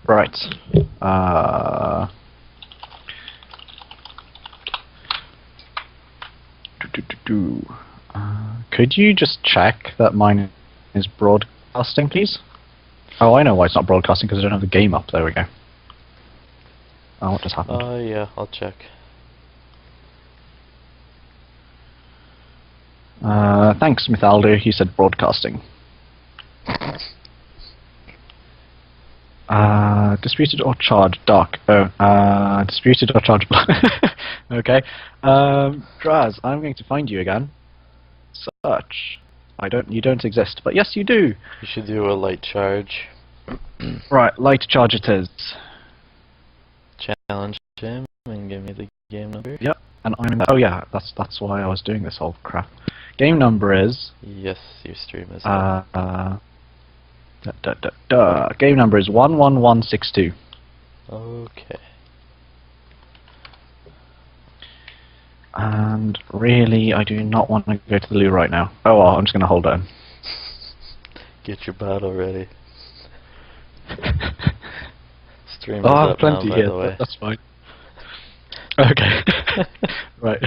Right. Could you just check that mine is broadcasting, please? Oh, I know why it's not broadcasting, because I don't have the game up. There we go. Oh, what just happened? Yeah, I'll check. Thanks, Mythaldo. He said broadcasting. Disputed or charged? Dark. Oh, disputed or charged? Okay. Draz, I'm going to find you again. Search. You don't exist, but yes, you do. You should do a light charge. Right, light charge it is. Challenge him and give me the game number. Yep, and I'm in the, oh yeah, that's why I was doing this whole crap. Game number is... Yes, your stream is up. Game number is 11162. Okay. And really, I do not want to go to the loo right now. Oh well, I'm just going to hold on. Get your bottle ready. Stream is I have up plenty now, by here, the way. that's fine. Okay. Right.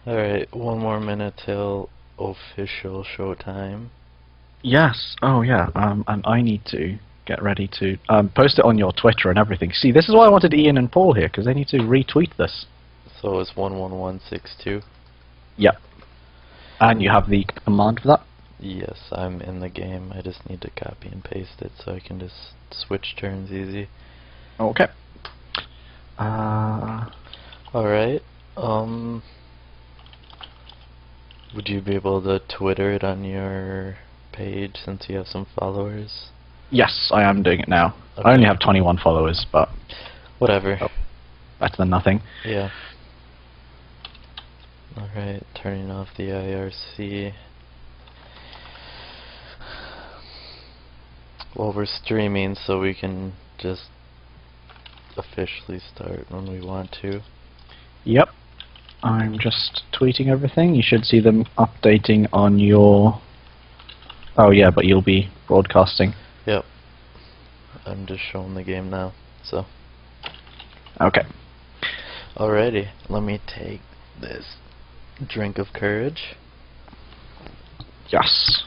Alright, one more minute till official showtime. Yes. Oh yeah. And I need to get ready to post it on your Twitter and everything. See, this is why I wanted Ian and Paul here, because they need to retweet this. So it's 11162? Yep. And you have the command for that? Yes, I'm in the game. I just need to copy and paste it so I can just switch turns easy. Okay. Alright, would you be able to Twitter it on your page since you have some followers? Yes, I am doing it now. Okay. I only have 21 followers, but... Whatever. Oh, better than nothing. Yeah. Alright, turning off the IRC. Well, we're streaming, so we can just officially start when we want to. Yep. I'm just tweeting everything. You should see them updating on your... Oh yeah, but you'll be broadcasting. Yep. I'm just showing the game now, so. Okay. Alrighty, let me take this drink of courage. Yes.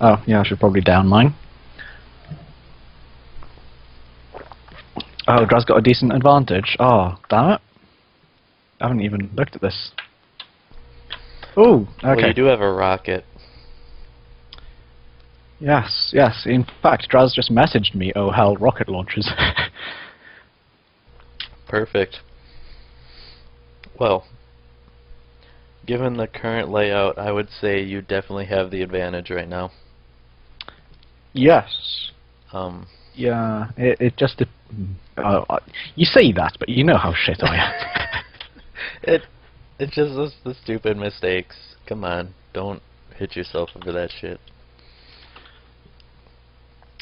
Oh, yeah, I should probably down mine. Oh, Draz got a decent advantage. Oh, damn it. I haven't even looked at this. Ooh, okay. Well, you do have a rocket. Yes, yes. In fact, Draz just messaged me, oh hell, rocket launchers. Perfect. Well, given the current layout, I would say you definitely have the advantage right now. Yes. Yeah, it just... you say that, but you know how shit I am. It's just the stupid mistakes. Come on, don't hit yourself over that shit.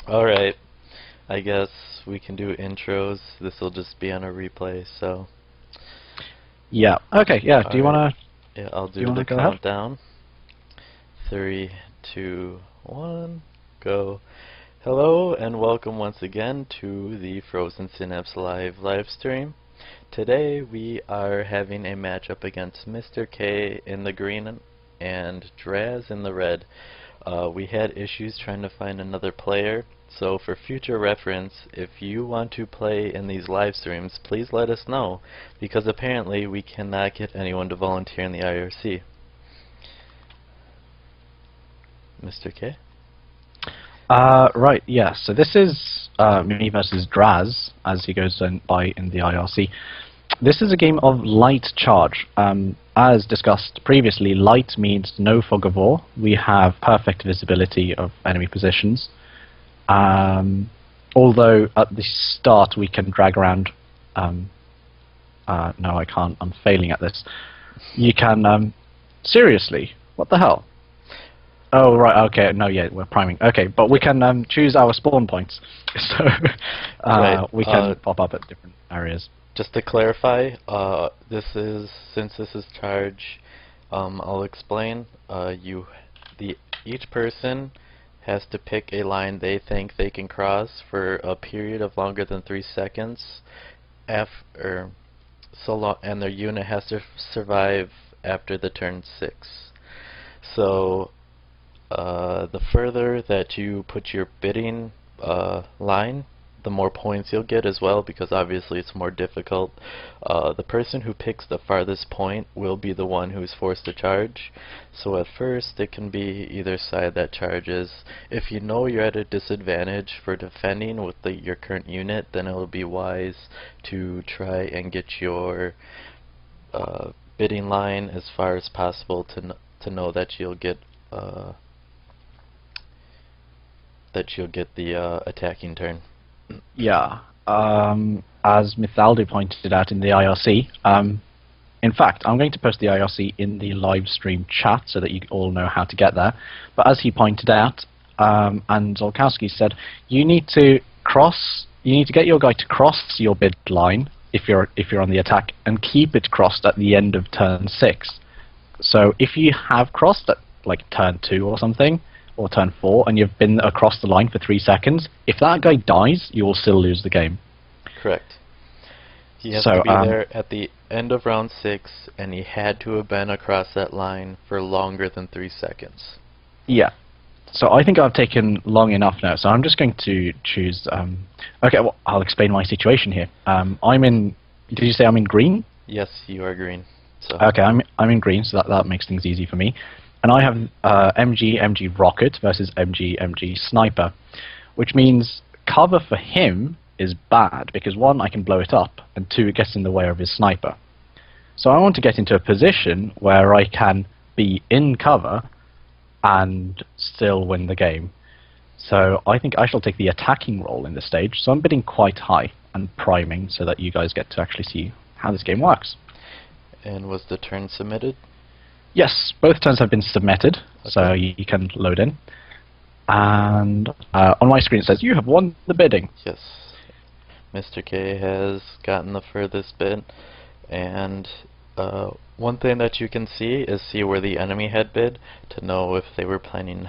Alright, I guess we can do intros. This will just be on a replay, so... Yeah, okay, yeah, do you want to... Yeah, I'll do the countdown. 3, 2, 1, go. Hello and welcome once again to the Frozen Synapse live stream. Today we are having a matchup against Mr. K in the green and Draz in the red. We had issues trying to find another player, so for future reference, if you want to play in these live streams, please let us know, because apparently we cannot get anyone to volunteer in the IRC. Mr. K? Right, yeah, so this is me versus Draz, as he goes by in the IRC. This is a game of light charge. As discussed previously, light means no fog of war. We have perfect visibility of enemy positions. Although at the start we can drag around... no, I can't. I'm failing at this. You can... seriously? What the hell? Oh, right, okay, no, yeah, we're priming. Okay, but we can choose our spawn points. So we can pop up at different areas. Just to clarify, since this is charge, I'll explain. Each person has to pick a line they think they can cross for a period of longer than 3 seconds, and their unit has to survive after the turn 6. So the further that you put your bidding line, the more points you'll get as well, because obviously it's more difficult. The person who picks the farthest point will be the one who's forced to charge. So at first it can be either side that charges. If you know you're at a disadvantage for defending with your current unit, then it will be wise to try and get your bidding line as far as possible to know that you'll get the attacking turn. Yeah, as Mythaldi pointed out in the IRC, in fact, I'm going to post the IRC in the live stream chat so that you all know how to get there. But as he pointed out, and Zolkowski said, you need to get your guy to cross your bid line if you're on the attack, and keep it crossed at the end of turn 6. So if you have crossed at like turn 2 or something, or turn 4, and you've been across the line for 3 seconds, if that guy dies, you will still lose the game. Correct. He has to be there at the end of round 6, and he had to have been across that line for longer than 3 seconds. Yeah. So I think I've taken long enough now, so I'm just going to choose... okay, well, I'll explain my situation here. I'm in... Did you say I'm in green? Yes, you are green. So. Okay, I'm in green, so that makes things easy for me. And I have MG Rocket versus MG Sniper, which means cover for him is bad, because 1, I can blow it up, and 2, it gets in the way of his sniper. So I want to get into a position where I can be in cover and still win the game. So I think I shall take the attacking role in this stage, so I'm bidding quite high and priming so that you guys get to actually see how this game works. And was the turn submitted? Yes, both turns have been submitted, okay. So you can load in. And on my screen it says, you have won the bidding. Yes. Mr. K has gotten the furthest bid. And one thing that you can see is where the enemy had bid to know if they were planning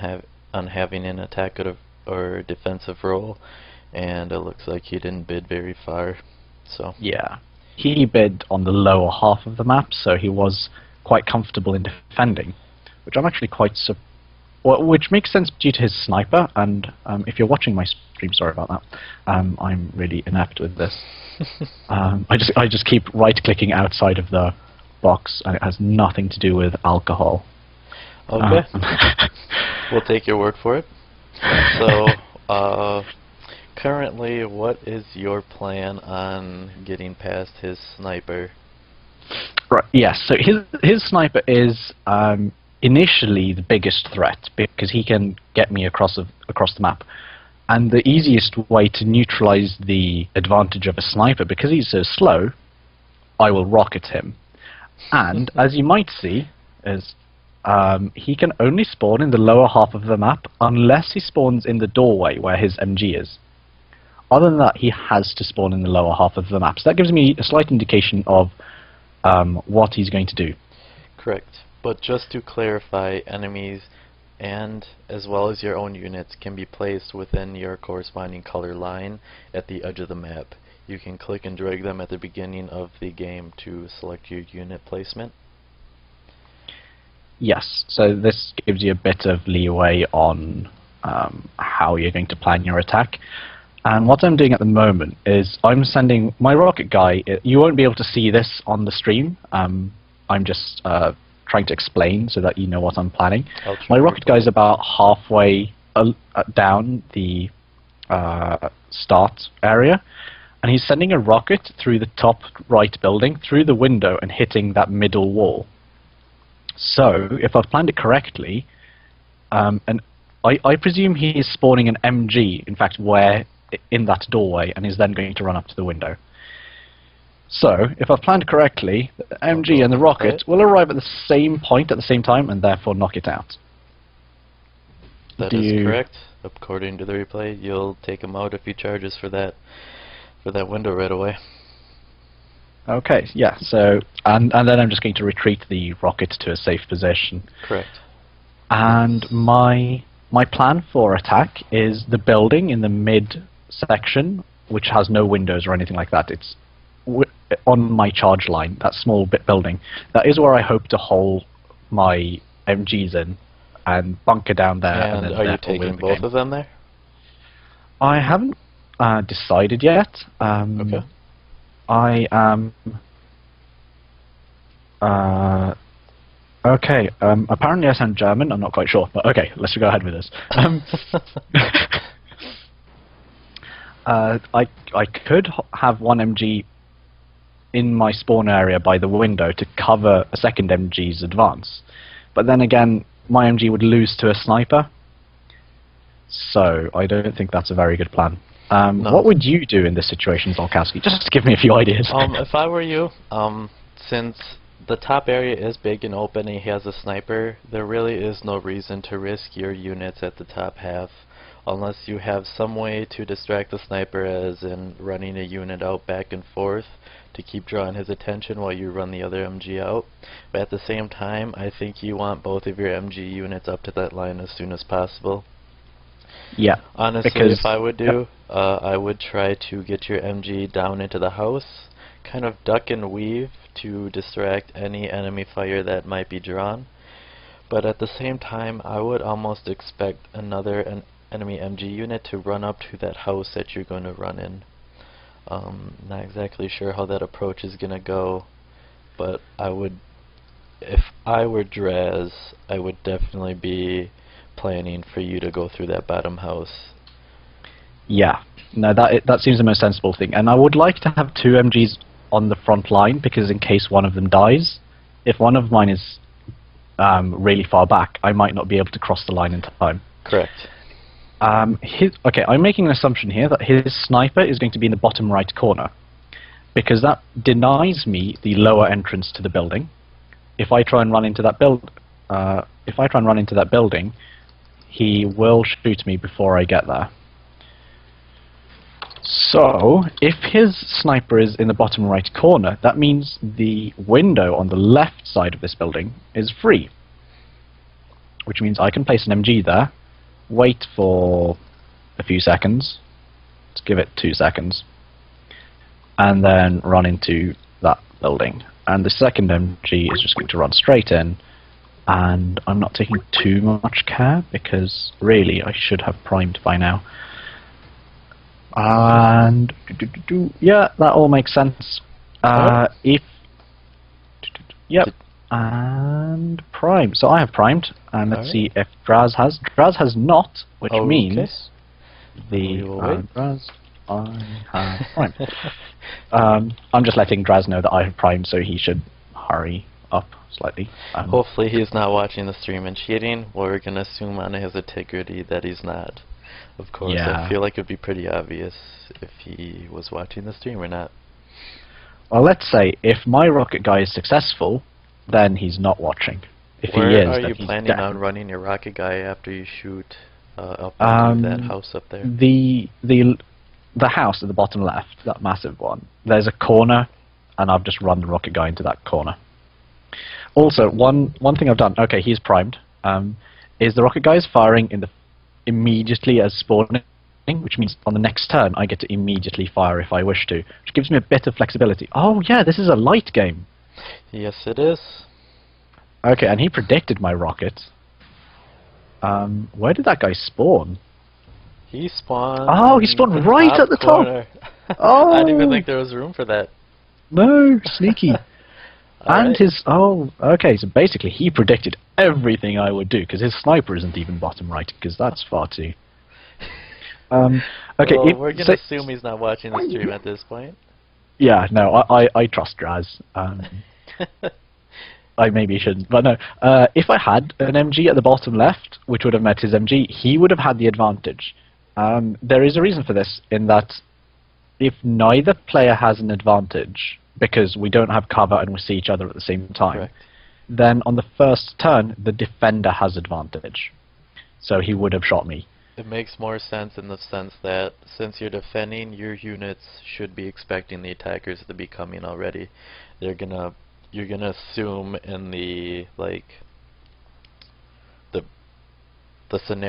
on having an attack or defensive role. And it looks like he didn't bid very far. So yeah, he bid on the lower half of the map, so he was quite comfortable in defending, which I'm actually quite which makes sense due to his sniper. And if you're watching my stream, sorry about that. I'm really inept with this. I just keep right-clicking outside of the box, and it has nothing to do with alcohol. Okay, we'll take your word for it. So, currently, what is your plan on getting past his sniper? Right. Yes. So his sniper is initially the biggest threat, because he can get me across the map, and the easiest way to neutralize the advantage of a sniper, because he's so slow, I will rocket him. And as you might see, is he can only spawn in the lower half of the map unless he spawns in the doorway where his MG is. Other than that, he has to spawn in the lower half of the map. So that gives me a slight indication of what he's going to do. Correct. But just to clarify, enemies and as well as your own units can be placed within your corresponding color line at the edge of the map. You can click and drag them at the beginning of the game to select your unit placement. Yes, so this gives you a bit of leeway on how you're going to plan your attack. And what I'm doing at the moment is I'm sending my rocket guy. You won't be able to see this on the stream. I'm just trying to explain so that you know what I'm planning. My rocket guy is about halfway down the start area, and he's sending a rocket through the top right building, through the window, and hitting that middle wall. So, if I've planned it correctly, and I presume he is spawning an MG, in fact, in that doorway, and is then going to run up to the window. So, if I've planned correctly, the MG and the rocket will arrive at the same point at the same time, and therefore knock it out. That is correct. According to the replay, you'll take him out if he charges for that window right away. Okay, yeah, so, and then I'm just going to retreat the rocket to a safe position. Correct. And my my plan for attack is the building in the mid section, which has no windows or anything like that. It's on my charge line, that small bit building. That is where I hope to hole my MGs in and bunker down there. And then are you therefore win taking the both game. of them there? I haven't decided yet. Okay. I am. Okay. Apparently, I sound German. I'm not quite sure, but okay. Let's go ahead with this. I could have one MG in my spawn area by the window to cover a second MG's advance, but then again, my MG would lose to a sniper. So I don't think that's a very good plan. No. What would you do in this situation, Zolkowski? Just give me a few ideas. If I were you, since the top area is big and open and he has a sniper, there really is no reason to risk your units at the top half unless you have some way to distract the sniper, as in running a unit out back and forth to keep drawing his attention while you run the other MG out. But at the same time, I think you want both of your MG units up to that line as soon as possible. Yeah. Honestly, because, if I would do, I would try to get your MG down into the house, kind of duck and weave to distract any enemy fire that might be drawn. But at the same time, I would almost expect another enemy MG unit to run up to that house that you're going to run in. Not exactly sure how that approach is going to go, but I would, if I were Draz, I would definitely be planning for you to go through that bottom house. Yeah, no, that seems the most sensible thing. And I would like to have two MGs on the front line, because in case one of them dies, if one of mine is really far back, I might not be able to cross the line in time. Correct. Okay, I'm making an assumption here that his sniper is going to be in the bottom right corner, because that denies me the lower entrance to the building. If I try and run into that building, he will shoot me before I get there. So, if his sniper is in the bottom right corner, that means the window on the left side of this building is free. Which means I can place an MG there, wait for a few seconds, let's give it 2 seconds, and then run into that building. And the second MG is just going to run straight in, and I'm not taking too much care, because really I should have primed by now. And yeah, that all makes sense. Yep, and prime. So I have primed, and let's see if Draz has. Draz has not, which means the Draz, I have primed. I'm just letting Draz know that I have primed, so he should hurry up slightly. Hopefully he's not watching the stream and cheating. We're gonna assume on his integrity that he's not. Of course, yeah. I feel like it'd be pretty obvious if he was watching the stream or not. Well, let's say if my rocket guy is successful, then he's not watching. If Where he is, are then you he's planning dead. on running your rocket guy after you shoot up into that house up there? The house at the bottom left, that massive one, there's a corner, and I've just run the rocket guy into that corner. Also, one thing I've done, okay, he's primed, is the rocket guy is firing in the immediately as spawning, which means on the next turn I get to immediately fire if I wish to, which gives me a bit of flexibility. Oh yeah, this is a light game. Yes, it is. Okay, and he predicted my rocket. Where did that guy spawn? He spawned. Oh, he spawned right at the top. Oh, I didn't even think there was room for that. No, sneaky. And right. Okay, so basically he predicted everything I would do, because his sniper isn't even bottom right, because that's far too. Okay, well, we're gonna assume he's not watching the stream at this point. Yeah, no, I trust Draz. I maybe shouldn't, but no. If I had an MG at the bottom left, which would have met his MG, he would have had the advantage. There is a reason for this, in that if neither player has an advantage, because we don't have cover and we see each other at the same time, Correct. then on the first turn, the defender has advantage. So he would have shot me. It makes more sense in the sense that since you're defending, your units should be expecting the attackers to be coming already. You're gonna assume in the scenario